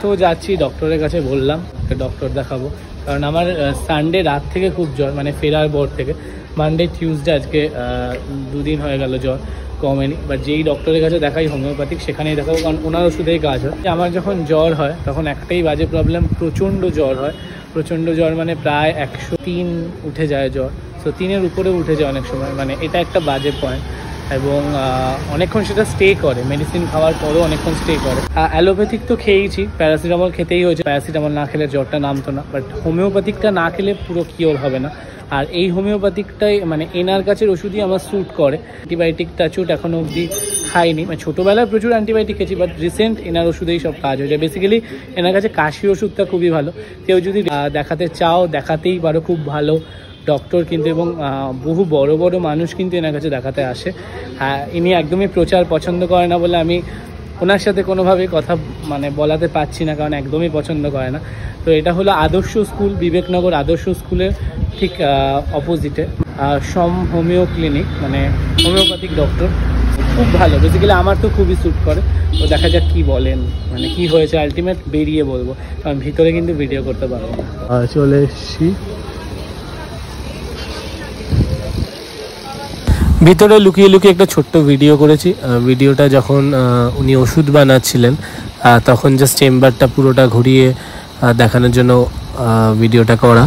তো যাচ্ছি ডক্টরের কাছে, বললাম ডক্টর দেখাবো, কারণ আমার সানডে রাত থেকে খুব জ্বর, মানে ফেরার পর থেকে মানডে টিউসডে আজকে 2 দিন হয়ে গেল জ্বর কমেনি। বাট যেই ডক্টরের কাছে দেখাই হোমিওপ্যাথিক, সেখানেই দেখাবো, কারণ ওনার ওষুধেই কাজ হয়। আমার যখন জ্বর হয় তখন একটাই বাজে প্রবলেম, প্রচণ্ড জ্বর হয়। প্রচণ্ড জ্বর মানে প্রায় 103 উঠে যায় জ্বর, সো 3-এর উপরে উঠে যায় অনেক সময়, মানে এটা একটা বাজে পয়েন্ট। এবং অনেকক্ষণ সেটা স্টে করে, মেডিসিন খাওয়ার পরেও অনেকক্ষণ স্টে করে। অ্যালোপ্যাথিক তো খেয়েইছি, প্যারাসিটামল খেতেই হয়েছে, প্যারাসিটামল না খেলে জ্বরটা নামতো না। বাট হোমিওপ্যাথিকটা না খেলে পুরো কিওর হবে না। আর এই হোমিওপ্যাথিকটাই মানে এনার কাছের ওষুধই আমার স্যুট করে। অ্যান্টিবায়োটিক টাচুট এখনও অবধি খাইনি, মানে ছোটোবেলায় প্রচুর অ্যান্টিবায়োটিক খেয়েছি, বাট রিসেন্ট এনার ওষুধেই সব কাজ হয়ে যায়। বেসিক্যালি এনার কাছে কাশি ওষুধটা খুবই ভালো। কেউ যদি দেখাতে চাও দেখাতেই পারো, খুব ভালো ডক্টর কিন্তু, এবং বহু বড় বড় মানুষ কিন্তু এনার কাছে দেখাতে আসে। ইনি একদমই প্রচার পছন্দ করে না বলে আমি ওনার সাথে কোনোভাবে কথা মানে বলাতে পারছি না, কারণ একদমই পছন্দ করে না। তো এটা হলো আদর্শ স্কুল, বিবেকনগর আদর্শ স্কুলের ঠিক অপোজিটে সম হোমিও ক্লিনিক, মানে হোমিওপ্যাথিক ডক্টর, খুব ভালো। বেসিক্যালি আমার তো খুবই স্যুট করে। তো দেখা যাক কী বলেন, মানে কি হয়েছে আলটিমেট বেরিয়ে বলবো, কারণ ভিতরে কিন্তু ভিডিও করতে পারবো না। চলে এসছি ভিতরে, লুকিয়ে লুকিয়ে একটা ছোট্ট ভিডিও করেছি। ভিডিওটা যখন উনি ওষুধ বানাচ্ছিলেন তখন জাস্ট চেম্বারটা পুরোটা ঘুরিয়ে দেখানোর জন্য ভিডিওটা করা।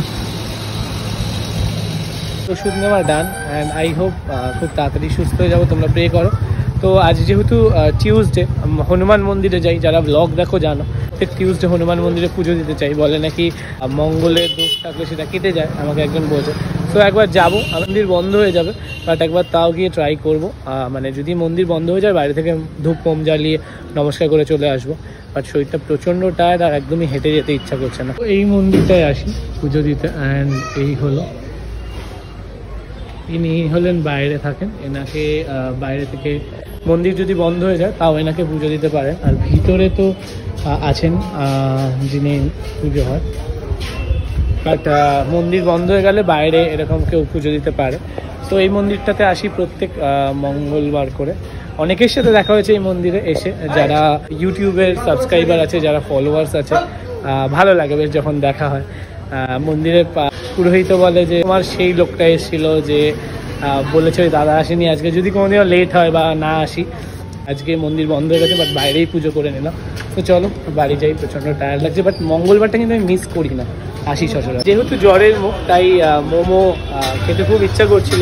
ওষুধ নেওয়া ডান, অ্যান্ড আই হোপ খুব তাড়াতাড়ি সুস্থ হয়ে যাবো। তোমরা প্রে করো। তো আজ যেহেতু টিউসডে, হনুমান মন্দিরে যাই, যারা ব্লগ দেখো জানো, ঠিক টিউসডে হনুমান মন্দিরে পুজো দিতে চাই। বলে নাকি মঙ্গলের দোষ থাকলে সেটা কেটে যায়, আমাকে একজন বলছে। তো একবার যাবো, মন্দির বন্ধ হয়ে যাবে, বাট একবার তাও গিয়ে ট্রাই করবো। মানে যদি মন্দির বন্ধ হয়ে যায়, বাইরে থেকে ধূপ মোম জ্বালিয়ে নমস্কার করে চলে আসবো। বাট শরীরটা প্রচণ্ড টায়ার্ড, আর একদমই হেঁটে যেতে ইচ্ছা করছে না। তো এই মন্দিরটায় আসি পুজো দিতে, অ্যান্ড এই হলো, ইনি হলেন বাইরে থাকেন। এনাকে বাইরে থেকে মন্দির যদি বন্ধ হয়ে যায় তাও এনাকে পুজো দিতে পারেন। আর ভিতরে তো আছেন যিনি পুজো হয়, বাট মন্দির বন্ধ হয়ে গেলে বাইরে এরকম কেউ পুজো দিতে পারে। তো এই মন্দিরটাতে আসি প্রত্যেক মঙ্গলবার করে। অনেকের সাথে দেখা হয়েছে এই মন্দিরে এসে, যারা ইউটিউবের সাবস্ক্রাইবার আছে, যারা ফলোয়ার্স আছে, ভালো লাগে বেশ যখন দেখা হয়। মন্দিরের পুরোহিত বলে যে আমার সেই লোকটা এসেছিল যে বলেছে ওই দাদা আসেনি আজকে, যদি কোনোদিনও লেট হয় বা না আসি। আজকে মন্দির বন্ধ হয়ে গেছে, বাট বাইরেই পুজো করে নিলাম। তো চলো বাড়ি যাই, প্রচণ্ড টায়ার্ড লাগছে। বাট মঙ্গলবারটা কিন্তু আমি মিস করি না, আসি সচরাচর। যেহেতু জ্বরের মুখ, তাই মোমো খেতে খুব ইচ্ছা করছিল,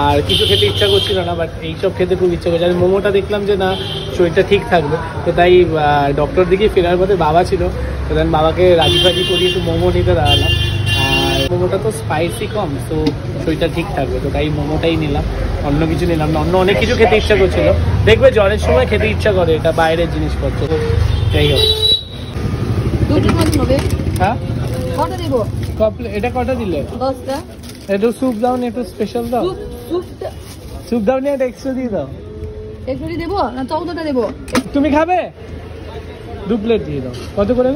আর কিছু খেতে ইচ্ছা করছিল না, বাট এইসব খেতে খুব ইচ্ছা করছে। আমি মোমোটা দেখলাম যে না, শরীরটা ঠিক থাকবে, তো তাই ডক্টর দিকে ফেরার পথে বাবা ছিল, তো দেন বাবাকে রাজি ফাজি করিয়ে একটু মোমো নিতে দাঁড়ালাম। আর মোমোটা তো স্পাইসি কম, তো শরীরটা ঠিক থাকবে, তো তাই মোমোটাই নিলাম, অন্য কিছু নিলাম না। অন্য অনেক কিছু খেতে ইচ্ছা করছিল, দেখবে জ্বরের সময় খেতে ইচ্ছা করে, এটা বাইরের জিনিসপত্র। তো যাই হোক, হ্যাঁ এটা কটা দিলে? একটু স্যুপ দাও না, একটু স্পেশাল দাও। স্যুপ দাও না, এটা এক্সট্রা দিয়ে দাও। এক্সট্রা দেবো না, চৌদ্দটা দেবো। তুমি খাবে? 2 প্লেট দিয়ে দাও। কত করে?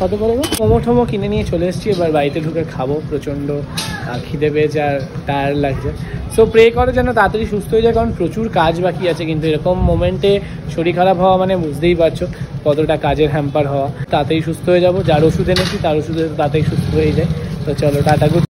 কত করে? মোমো টোমো কিনে নিয়ে চলে এসেছি, এবার বাড়িতে ঢুকে খাবো। প্রচণ্ড খিদে পেয়েছে আর টায়ার্ড লাগছে। সো প্রে করো যেন তাড়াতাড়ি সুস্থ হয়ে যায়, কারণ প্রচুর কাজ বাকি আছে। কিন্তু এরকম মোমেন্টে শরীর খারাপ হওয়া মানে বুঝতেই পারছো কতটা কাজের হ্যাম্পার হওয়া। তাড়াতাড়ি সুস্থ হয়ে যাবো, যার ওষুধ এনেছি তার ওষুধে তাড়াতাড়ি সুস্থ হয়ে যায়। তো চলো, টাটা, গুড।